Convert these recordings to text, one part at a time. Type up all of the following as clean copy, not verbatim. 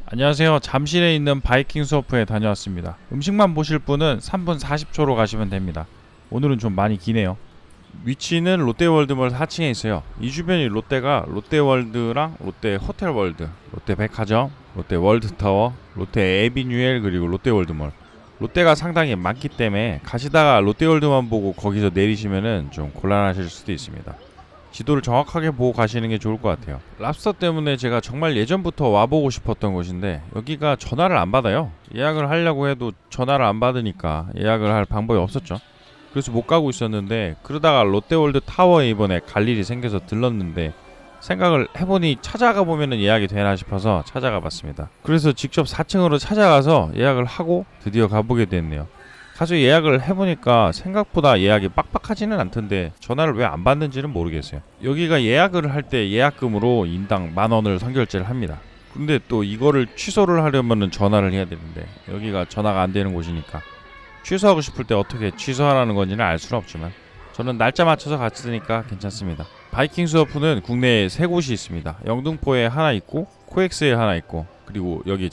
안녕하세요. 잠실에 있는 바이킹 수어프에 다녀왔습니다. 음식만 보실 분은 3분 40초로 가시면 됩니다. 오늘은 좀 많이 기네요. 위치는 롯데월드몰 4층에 있어요. 이 주변이 롯데가 롯데월드랑 롯데호텔월드, 롯데백화점, 롯데월드타워, 롯데에비뉴엘 그리고 롯데월드몰. 롯데가 상당히 많기 때문에 가시다가 롯데월드만 보고 거기서 내리시면은 좀 곤란하실 수도 있습니다. 지도를 정확하게 보고 가시는 게 좋을 것 같아요. 랍스터 때문에 제가 정말 예전부터 와보고 싶었던 곳인데 여기가 전화를 안 받아요. 예약을 하려고 해도 전화를 안 받으니까 예약을 할 방법이 없었죠. 그래서 못 가고 있었는데 그러다가 롯데월드 타워에 이번에 갈 일이 생겨서 들렀는데 생각을 해보니 찾아가 보면은 예약이 되나 싶어서 찾아가 봤습니다. 그래서 직접 4층으로 찾아가서 예약을 하고 드디어 가보게 됐네요. 가서 예약을 해보니까 생각보다 예약이 빡빡하지는 않던데 전화를 왜 안 받는지는 모르겠어요. 여기가 예약을 할 때 예약금으로 인당 10,000원을 선결제를 합니다. 근데 또 이거를 취소를 하려면 전화를 해야 되는데 여기가 전화가 안 되는 곳이니까 취소하고 싶을 때 어떻게 취소하라는 건지는 알 수는 없지만 저는 날짜 맞춰서 갔으니까 괜찮습니다. 바이킹 수어프는 국내에 3곳이 있습니다. 영등포에 하나 있고 코엑스에 하나 있고 그리고 여기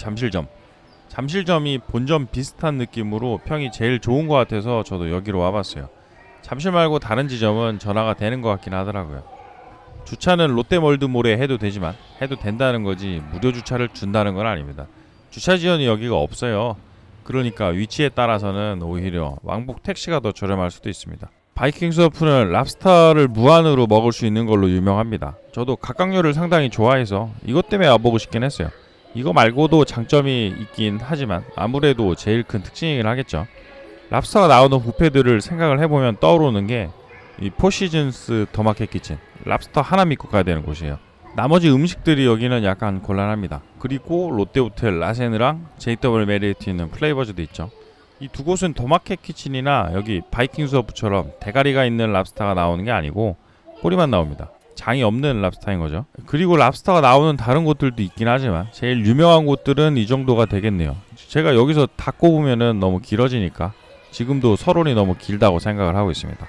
잠실점이 본점 비슷한 느낌으로 평이 제일 좋은 것 같아서 저도 여기로 와봤어요. 잠실 말고 다른 지점은 전화가 되는 것 같긴 하더라고요. 주차는 롯데월드몰에 해도 되지만 해도 된다는 거지 무료 주차를 준다는 건 아닙니다. 주차 지원이 여기가 없어요. 그러니까 위치에 따라서는 오히려 왕복 택시가 더 저렴할 수도 있습니다. 바이킹 수어프는 랍스타를 무한으로 먹을 수 있는 걸로 유명합니다. 저도 각각류를 상당히 좋아해서 이것 때문에 와보고 싶긴 했어요. 이거 말고도 장점이 있긴 하지만 아무래도 제일 큰 특징이긴 하겠죠. 랍스터가 나오는 뷔페들을 생각을 해보면 떠오르는 게 이 포시즌스 더마켓 키친, 랍스터 하나 믿고 가야 되는 곳이에요. 나머지 음식들이 여기는 약간 곤란합니다. 그리고 롯데호텔 라센이랑 JW 메리트 있는 플레이버즈도 있죠. 이 두 곳은 더마켓 키친이나 여기 바이킹 수어프처럼 대가리가 있는 랍스터가 나오는 게 아니고 꼬리만 나옵니다. 장이 없는 랍스타인 거죠. 그리고 랍스타가 나오는 다른 곳들도 있긴 하지만 제일 유명한 곳들은 이 정도가 되겠네요. 제가 여기서 다 꼽으면은 너무 길어지니까 지금도 서론이 너무 길다고 생각을 하고 있습니다.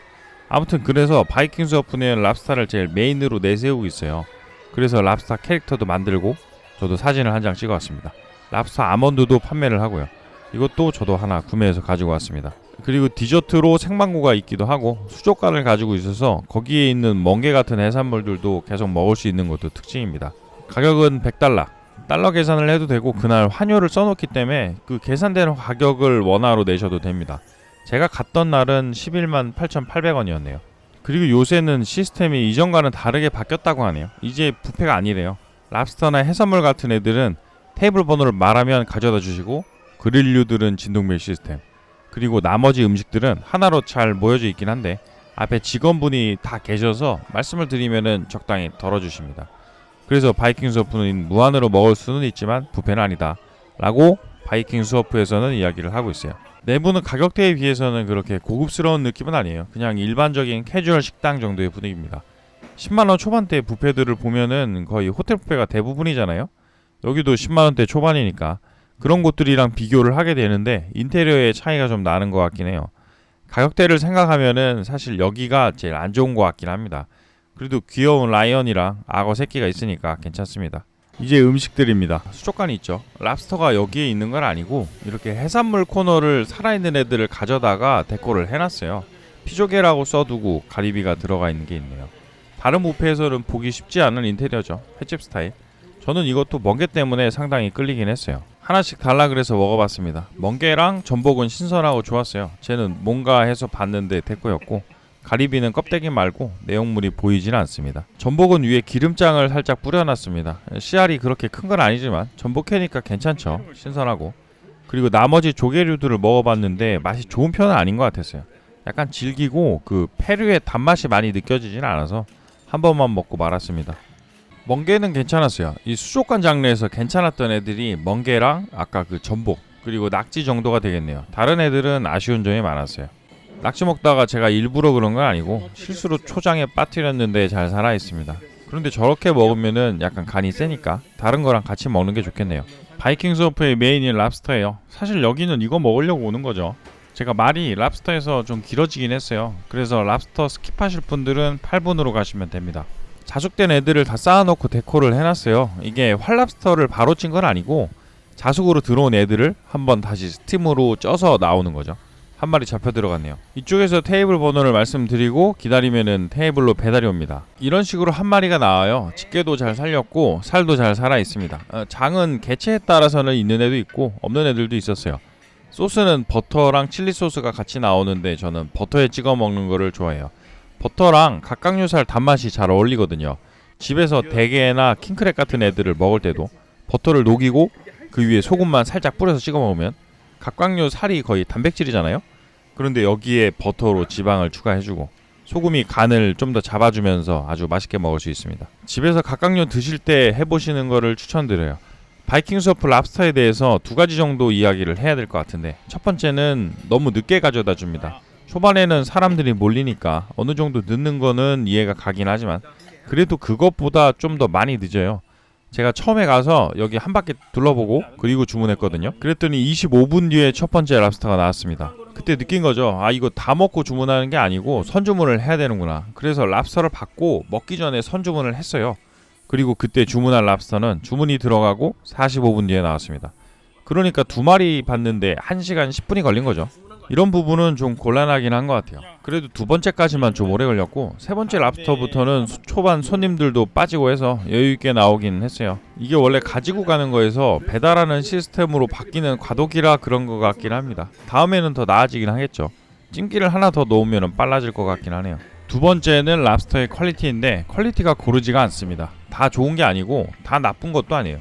아무튼 그래서 바이킹 수어프는 랍스타를 제일 메인으로 내세우고 있어요. 그래서 랍스타 캐릭터도 만들고 저도 사진을 한 장 찍어왔습니다. 랍스타 아몬드도 판매를 하고요. 이것도 저도 하나 구매해서 가지고 왔습니다. 그리고 디저트로 생망고가 있기도 하고 수족관을 가지고 있어서 거기에 있는 멍게 같은 해산물들도 계속 먹을 수 있는 것도 특징입니다. 가격은 $100. 달러 계산을 해도 되고 그날 환율을 써놓기 때문에 그 계산되는 가격을 원화로 내셔도 됩니다. 제가 갔던 날은 118,800원이었네요. 그리고 요새는 시스템이 이전과는 다르게 바뀌었다고 하네요. 이제 뷔페가 아니래요. 랍스터나 해산물 같은 애들은 테이블 번호를 말하면 가져다 주시고 그릴류들은 진동벨 시스템, 그리고 나머지 음식들은 하나로 잘 모여져 있긴 한데 앞에 직원분이 다 계셔서 말씀을 드리면은 적당히 덜어주십니다. 그래서 바이킹 수어프는 무한으로 먹을 수는 있지만 뷔페는 아니다 라고 바이킹 수어프에서는 이야기를 하고 있어요. 내부는 가격대에 비해서는 그렇게 고급스러운 느낌은 아니에요. 그냥 일반적인 캐주얼 식당 정도의 분위기입니다. 10만원 초반대 뷔페들을 보면은 거의 호텔 뷔페가 대부분이잖아요. 여기도 10만원대 초반이니까 그런 곳들이랑 비교를 하게 되는데 인테리어의 차이가 좀 나는 것 같긴 해요. 가격대를 생각하면은 사실 여기가 제일 안 좋은 것 같긴 합니다. 그래도 귀여운 라이언이랑 악어 새끼가 있으니까 괜찮습니다. 이제 음식들입니다. 수족관이 있죠. 랍스터가 여기에 있는 건 아니고 이렇게 해산물 코너를 살아있는 애들을 가져다가 데코를 해놨어요. 피조개라고 써두고 가리비가 들어가 있는 게 있네요. 다른 뷔페에서는 보기 쉽지 않은 인테리어죠. 횟집 스타일. 저는 이것도 멍게 때문에 상당히 끌리긴 했어요. 하나씩 달라 그래서 먹어봤습니다. 멍게랑 전복은 신선하고 좋았어요. 쟤는 뭔가 해서 봤는데 데코였고 가리비는 껍데기 말고 내용물이 보이지는 않습니다. 전복은 위에 기름장을 살짝 뿌려놨습니다. 씨알이 그렇게 큰 건 아니지만 전복회니까 괜찮죠. 신선하고. 그리고 나머지 조개류들을 먹어봤는데 맛이 좋은 편은 아닌 것 같았어요. 약간 질기고 그 페류의 단맛이 많이 느껴지진 않아서 한 번만 먹고 말았습니다. 멍게는 괜찮았어요. 이 수족관 장르에서 괜찮았던 애들이 멍게랑 아까 그 전복 그리고 낙지 정도가 되겠네요. 다른 애들은 아쉬운 점이 많았어요. 낙지 먹다가 제가 일부러 그런 건 아니고 실수로 초장에 빠뜨렸는데 잘 살아있습니다. 그런데 저렇게 먹으면은 약간 간이 세니까 다른 거랑 같이 먹는 게 좋겠네요. 바이킹 수어프의 메인인 랍스터예요. 사실 여기는 이거 먹으려고 오는 거죠. 제가 말이 랍스터에서 좀 길어지긴 했어요. 그래서 랍스터 스킵하실 분들은 8분으로 가시면 됩니다. 자숙된 애들을 다 쌓아놓고 데코를 해놨어요. 이게 활랍스터를 바로 찐 건 아니고 자숙으로 들어온 애들을 한번 다시 스팀으로 쪄서 나오는 거죠. 한 마리 잡혀 들어갔네요. 이쪽에서 테이블 번호를 말씀드리고 기다리면은 테이블로 배달이 옵니다. 이런 식으로 한 마리가 나와요. 집게도 잘 살렸고 살도 잘 살아 있습니다. 장은 개체에 따라서는 있는 애도 있고 없는 애들도 있었어요. 소스는 버터랑 칠리 소스가 같이 나오는데 저는 버터에 찍어 먹는 거를 좋아해요. 버터랑 각각류살 단맛이 잘 어울리거든요. 집에서 대게나 킹크랩 같은 애들을 먹을 때도 버터를 녹이고 그 위에 소금만 살짝 뿌려서 찍어 먹으면 각각류 살이 거의 단백질이잖아요. 그런데 여기에 버터로 지방을 추가해주고 소금이 간을 좀 더 잡아주면서 아주 맛있게 먹을 수 있습니다. 집에서 각각류 드실 때 해보시는 거를 추천드려요. 바이킹 서프 랍스터에 대해서 두 가지 정도 이야기를 해야 될 것 같은데, 첫 번째는 너무 늦게 가져다 줍니다. 초반에는 사람들이 몰리니까 어느 정도 늦는 거는 이해가 가긴 하지만 그래도 그것보다 좀 더 많이 늦어요. 제가 처음에 가서 여기 한 바퀴 둘러보고 그리고 주문했거든요. 그랬더니 25분 뒤에 첫 번째 랍스터가 나왔습니다. 그때 느낀 거죠. 아, 이거 다 먹고 주문하는 게 아니고 선주문을 해야 되는구나. 그래서 랍스터를 받고 먹기 전에 선주문을 했어요. 그리고 그때 주문한 랍스터는 주문이 들어가고 45분 뒤에 나왔습니다. 그러니까 두 마리 받는데 1시간 10분이 걸린 거죠. 이런 부분은 좀 곤란하긴 한 것 같아요. 그래도 두 번째까지만 좀 오래 걸렸고 세 번째 랍스터부터는 초반 손님들도 빠지고 해서 여유있게 나오긴 했어요. 이게 원래 가지고 가는 거에서 배달하는 시스템으로 바뀌는 과도기라 그런 것 같긴 합니다. 다음에는 더 나아지긴 하겠죠. 찜기를 하나 더 넣으면 빨라질 것 같긴 하네요. 두 번째는 랍스터의 퀄리티인데 퀄리티가 고르지가 않습니다. 다 좋은 게 아니고 다 나쁜 것도 아니에요.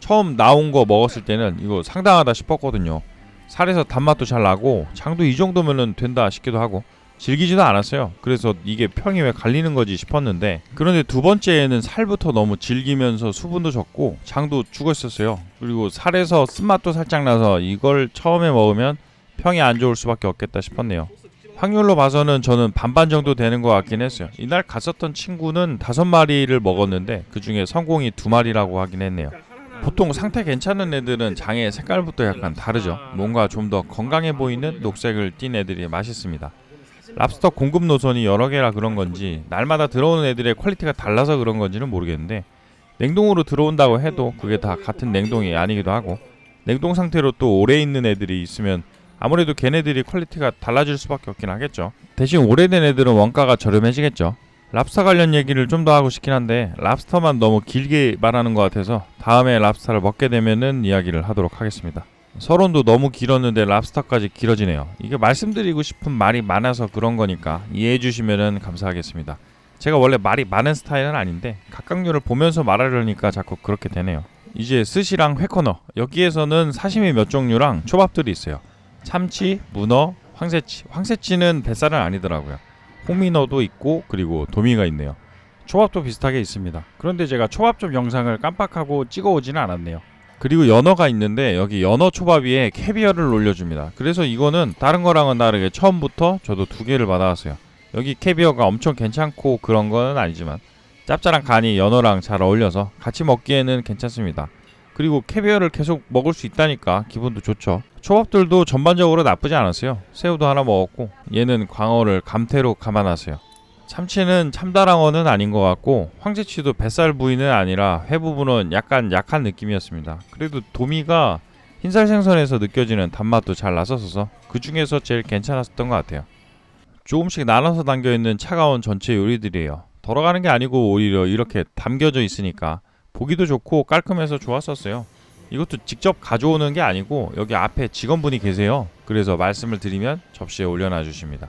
처음 나온 거 먹었을 때는 이거 상당하다 싶었거든요. 살에서 단맛도 잘 나고 장도 이 정도면은 된다 싶기도 하고 질기지도 않았어요. 그래서 이게 평이 왜 갈리는 거지 싶었는데, 그런데 두 번째에는 살부터 너무 질기면서 수분도 적고 장도 죽어 있었어요. 그리고 살에서 쓴맛도 살짝 나서 이걸 처음에 먹으면 평이 안 좋을 수밖에 없겠다 싶었네요. 확률로 봐서는 저는 반반 정도 되는 것 같긴 했어요. 이날 갔었던 친구는 5마리를 먹었는데 그 중에 성공이 2마리라고 하긴 했네요. 보통 상태 괜찮은 애들은 장의 색깔부터 약간 다르죠. 뭔가 좀 더 건강해 보이는 녹색을 띤 애들이 맛있습니다. 랍스터 공급 노선이 여러 개라 그런 건지 날마다 들어오는 애들의 퀄리티가 달라서 그런 건지는 모르겠는데, 냉동으로 들어온다고 해도 그게 다 같은 냉동이 아니기도 하고 냉동 상태로 또 오래 있는 애들이 있으면 아무래도 걔네들이 퀄리티가 달라질 수밖에 없긴 하겠죠. 대신 오래된 애들은 원가가 저렴해지겠죠. 랍스터 관련 얘기를 좀 더 하고 싶긴 한데 랍스터만 너무 길게 말하는 것 같아서 다음에 랍스터를 먹게 되면은 이야기를 하도록 하겠습니다. 서론도 너무 길었는데 랍스터까지 길어지네요. 이게 말씀드리고 싶은 말이 많아서 그런 거니까 이해해 주시면은 감사하겠습니다. 제가 원래 말이 많은 스타일은 아닌데 각각류를 보면서 말하려니까 자꾸 그렇게 되네요. 이제 스시랑 회코너, 여기에서는 사시미 몇 종류랑 초밥들이 있어요. 참치, 문어, 황새치. 황새치는 뱃살은 아니더라고요. 홍민어도 있고 그리고 도미가 있네요. 초밥도 비슷하게 있습니다. 그런데 제가 초밥집 영상을 깜빡하고 찍어오지는 않았네요. 그리고 연어가 있는데 여기 연어 초밥 위에 캐비어를 올려줍니다. 그래서 이거는 다른 거랑은 다르게 처음부터 저도 2개를 받아왔어요. 여기 캐비어가 엄청 괜찮고 그런 건 아니지만 짭짤한 간이 연어랑 잘 어울려서 같이 먹기에는 괜찮습니다. 그리고 캐비어를 계속 먹을 수 있다니까 기분도 좋죠. 초밥들도 전반적으로 나쁘지 않았어요. 새우도 하나 먹었고 얘는 광어를 감태로 감아놨어요. 참치는 참다랑어는 아닌 것 같고 황새치도 뱃살 부위는 아니라 회 부분은 약간 약한 느낌이었습니다. 그래도 도미가 흰살 생선에서 느껴지는 단맛도 잘 나서서 그 중에서 제일 괜찮았던 것 같아요. 조금씩 나눠서 담겨있는 차가운 전체 요리들이에요. 덜어가는 게 아니고 오히려 이렇게 담겨져 있으니까 보기도 좋고 깔끔해서 좋았었어요. 이것도 직접 가져오는 게 아니고 여기 앞에 직원분이 계세요. 그래서 말씀을 드리면 접시에 올려놔 주십니다.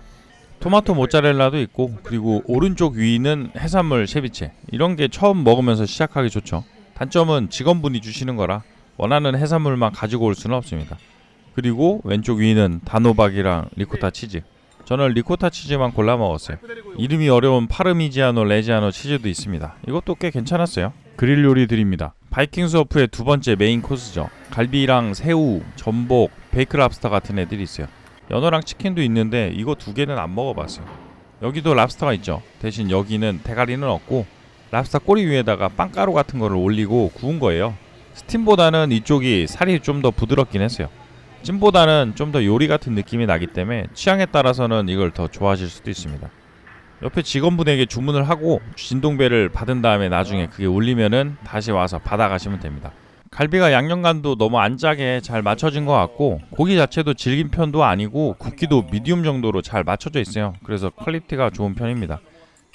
토마토 모짜렐라도 있고 그리고 오른쪽 위는 해산물 세비체. 이런 게 처음 먹으면서 시작하기 좋죠. 단점은 직원분이 주시는 거라 원하는 해산물만 가지고 올 수는 없습니다. 그리고 왼쪽 위는 단호박이랑 리코타 치즈. 저는 리코타 치즈만 골라 먹었어요. 이름이 어려운 파르미지아노 레지아노 치즈도 있습니다. 이것도 꽤 괜찮았어요. 그릴 요리 드립니다. 바이킹 수어프의 두 번째 메인 코스죠. 갈비랑 새우, 전복, 베이크 랍스터 같은 애들이 있어요. 연어랑 치킨도 있는데 이거 2개는 안 먹어봤어요. 여기도 랍스터가 있죠. 대신 여기는 대가리는 없고 랍스터 꼬리 위에다가 빵가루 같은 거를 올리고 구운 거예요. 스팀보다는 이쪽이 살이 좀 더 부드럽긴 했어요. 찜보다는 좀 더 요리 같은 느낌이 나기 때문에 취향에 따라서는 이걸 더 좋아하실 수도 있습니다. 옆에 직원분에게 주문을 하고 진동배를 받은 다음에 나중에 그게 울리면은 다시 와서 받아가시면 됩니다. 갈비가 양념간도 너무 안 짜게 잘 맞춰진 것 같고 고기 자체도 질긴 편도 아니고 굵기도 미디움 정도로 잘 맞춰져 있어요. 그래서 퀄리티가 좋은 편입니다.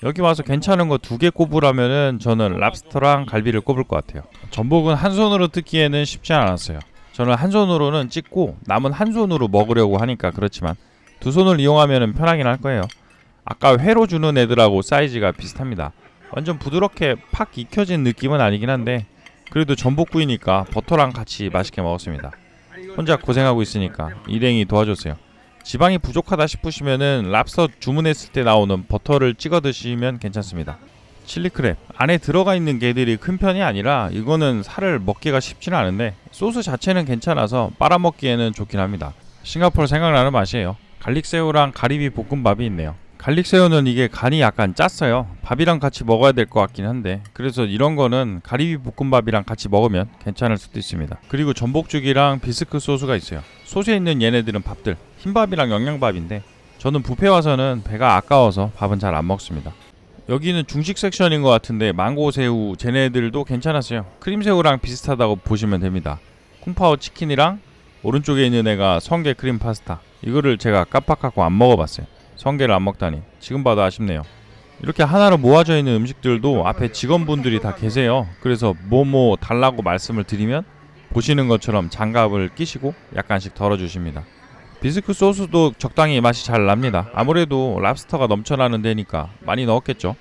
여기 와서 괜찮은 거 2개 꼽으라면은 저는 랍스터랑 갈비를 꼽을 것 같아요. 전복은 한 손으로 뜯기에는 쉽지 않았어요. 저는 한 손으로는 찢고 남은 한 손으로 먹으려고 하니까 그렇지만 두 손을 이용하면 편하긴 할 거예요. 아까 회로 주는 애들하고 사이즈가 비슷합니다. 완전 부드럽게 팍 익혀진 느낌은 아니긴 한데 그래도 전복구이니까 버터랑 같이 맛있게 먹었습니다. 혼자 고생하고 있으니까 일행이 도와줬어요. 지방이 부족하다 싶으시면은 랍스터 주문했을 때 나오는 버터를 찍어 드시면 괜찮습니다. 칠리크랩 안에 들어가 있는 게들이 큰 편이 아니라 이거는 살을 먹기가 쉽지는 않은데 소스 자체는 괜찮아서 빨아먹기에는 좋긴 합니다. 싱가포르 생각나는 맛이에요. 갈릭새우랑 가리비 볶음밥이 있네요. 갈릭새우는 이게 간이 약간 짰어요. 밥이랑 같이 먹어야 될 것 같긴 한데 그래서 이런 거는 가리비 볶음밥이랑 같이 먹으면 괜찮을 수도 있습니다. 그리고 전복죽이랑 비스크 소스가 있어요. 소스에 있는 얘네들은 밥들, 흰밥이랑 영양밥인데 저는 뷔페 와서는 배가 아까워서 밥은 잘 안 먹습니다. 여기는 중식 섹션인 것 같은데 망고새우 쟤네들도 괜찮았어요. 크림새우랑 비슷하다고 보시면 됩니다. 쿵파오 치킨이랑 오른쪽에 있는 애가 성게 크림 파스타, 이거를 제가 깜빡하고 안 먹어봤어요. 성게를 안 먹다니 지금 봐도 아쉽네요. 이렇게 하나로 모아져 있는 음식들도 앞에 직원분들이 다 계세요. 그래서 뭐뭐 달라고 말씀을 드리면 보시는 것처럼 장갑을 끼시고 약간씩 덜어주십니다. 비스크 소스도 적당히 맛이 잘 납니다. 아무래도 랍스터가 넘쳐나는 데니까 많이 넣었겠죠.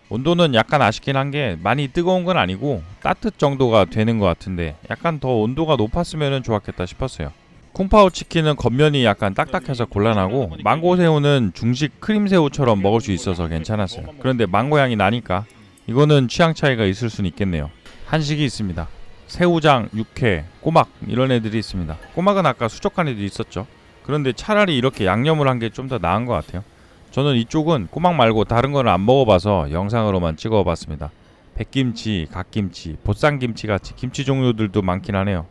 온도는 약간 아쉽긴 한 게 많이 뜨거운 건 아니고 따뜻 정도가 되는 것 같은데 약간 더 온도가 높았으면 좋았겠다 싶었어요. 쿵파오 치킨은 겉면이 약간 딱딱해서 곤란하고 망고새우는 중식 크림새우처럼 먹을 수 있어서 괜찮았어요. 그런데 망고 향이 나니까 이거는 취향 차이가 있을 수는 있겠네요. 한식이 있습니다. 새우장, 육회, 꼬막 이런 애들이 있습니다. 꼬막은 아까 수족관 애도 있었죠. 그런데 차라리 이렇게 양념을 한 게 좀 더 나은 것 같아요. 저는 이쪽은 꼬막 말고 다른 거는 안 먹어봐서 영상으로만 찍어봤습니다. 백김치, 갓김치, 보쌈김치 같이 김치 종류들도 많긴 하네요.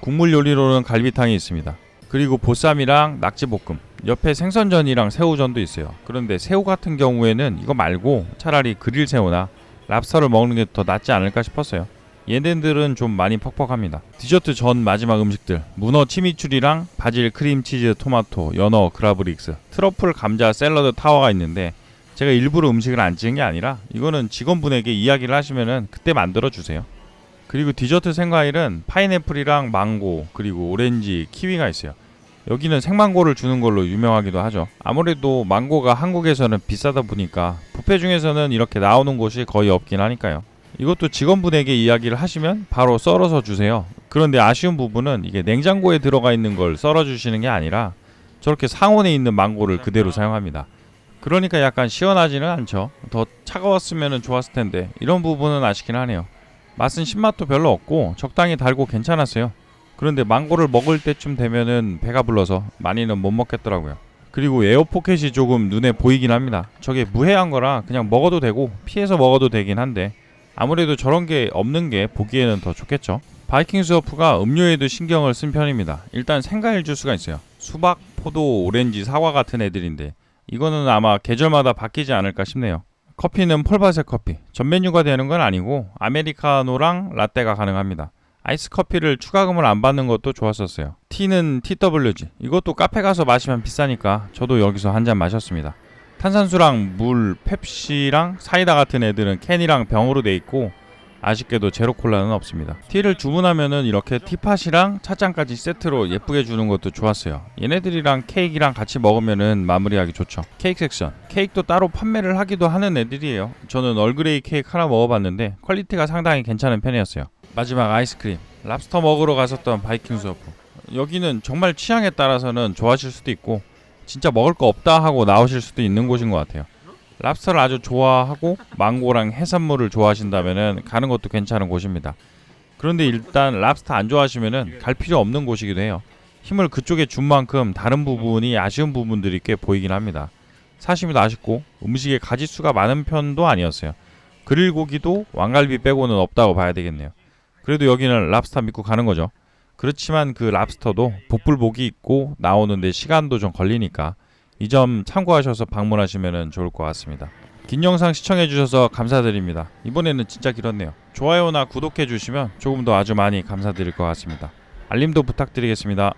국물 요리로는 갈비탕이 있습니다. 그리고 보쌈이랑 낙지볶음, 옆에 생선전이랑 새우전도 있어요. 그런데 새우 같은 경우에는 이거 말고 차라리 그릴새우나 랍스터를 먹는 게 더 낫지 않을까 싶었어요. 얘네들은 좀 많이 퍽퍽합니다. 디저트 전 마지막 음식들, 문어 치미추리랑 바질 크림치즈 토마토 연어 그라브릭스, 트러플 감자 샐러드 타워가 있는데 제가 일부러 음식을 안 찍은 게 아니라 이거는 직원분에게 이야기를 하시면은 그때 만들어 주세요. 그리고 디저트 생과일은 파인애플이랑 망고 그리고 오렌지, 키위가 있어요. 여기는 생망고를 주는 걸로 유명하기도 하죠. 아무래도 망고가 한국에서는 비싸다 보니까 뷔페 중에서는 이렇게 나오는 곳이 거의 없긴 하니까요. 이것도 직원분에게 이야기를 하시면 바로 썰어서 주세요. 그런데 아쉬운 부분은 이게 냉장고에 들어가 있는 걸 썰어 주시는 게 아니라 저렇게 상온에 있는 망고를 그대로 사용합니다. 그러니까 약간 시원하지는 않죠. 더 차가웠으면 좋았을 텐데 이런 부분은 아쉽긴 하네요. 맛은 신맛도 별로 없고 적당히 달고 괜찮았어요. 그런데 망고를 먹을 때쯤 되면은 배가 불러서 많이는 못 먹겠더라고요. 그리고 에어포켓이 조금 눈에 보이긴 합니다. 저게 무해한 거라 그냥 먹어도 되고 피해서 먹어도 되긴 한데 아무래도 저런 게 없는 게 보기에는 더 좋겠죠. 바이킹 스워프가 음료에도 신경을 쓴 편입니다. 일단 생과일 주스가 있어요. 수박, 포도, 오렌지, 사과 같은 애들인데 이거는 아마 계절마다 바뀌지 않을까 싶네요. 커피는 폴바셋 커피, 전 메뉴가 되는 건 아니고 아메리카노랑 라떼가 가능합니다. 아이스 커피를 추가금을 안 받는 것도 좋았었어요. 티는 TWG, 이것도 카페 가서 마시면 비싸니까 저도 여기서 한 잔 마셨습니다. 탄산수랑 물, 펩시랑 사이다 같은 애들은 캔이랑 병으로 돼 있고 아쉽게도 제로콜라는 없습니다. 티를 주문하면은 이렇게 티팟이랑 찻잔까지 세트로 예쁘게 주는 것도 좋았어요. 얘네들이랑 케이크랑 같이 먹으면은 마무리하기 좋죠. 케이크 섹션, 케이크도 따로 판매를 하기도 하는 애들이에요. 저는 얼그레이 케이크 하나 먹어봤는데 퀄리티가 상당히 괜찮은 편이었어요. 마지막 아이스크림, 랍스터 먹으러 갔었던 바이킹 스워프. 여기는 정말 취향에 따라서는 좋아하실 수도 있고 진짜 먹을 거 없다 하고 나오실 수도 있는 곳인 것 같아요. 랍스터를 아주 좋아하고 망고랑 해산물을 좋아하신다면은 가는 것도 괜찮은 곳입니다. 그런데 일단 랍스터 안 좋아하시면은 갈 필요 없는 곳이기도 해요. 힘을 그쪽에 준 만큼 다른 부분이 아쉬운 부분들이 꽤 보이긴 합니다. 사시미도 아쉽고 음식에 가짓수가 많은 편도 아니었어요. 그릴 고기도 왕갈비 빼고는 없다고 봐야 되겠네요. 그래도 여기는 랍스터 믿고 가는 거죠. 그렇지만 그 랍스터도 복불복이 있고 나오는데 시간도 좀 걸리니까 이 점 참고하셔서 방문하시면 좋을 것 같습니다. 긴 영상 시청해주셔서 감사드립니다. 이번에는 진짜 길었네요. 좋아요나 구독해 주시면 조금 더 아주 많이 감사드릴 것 같습니다. 알림도 부탁드리겠습니다.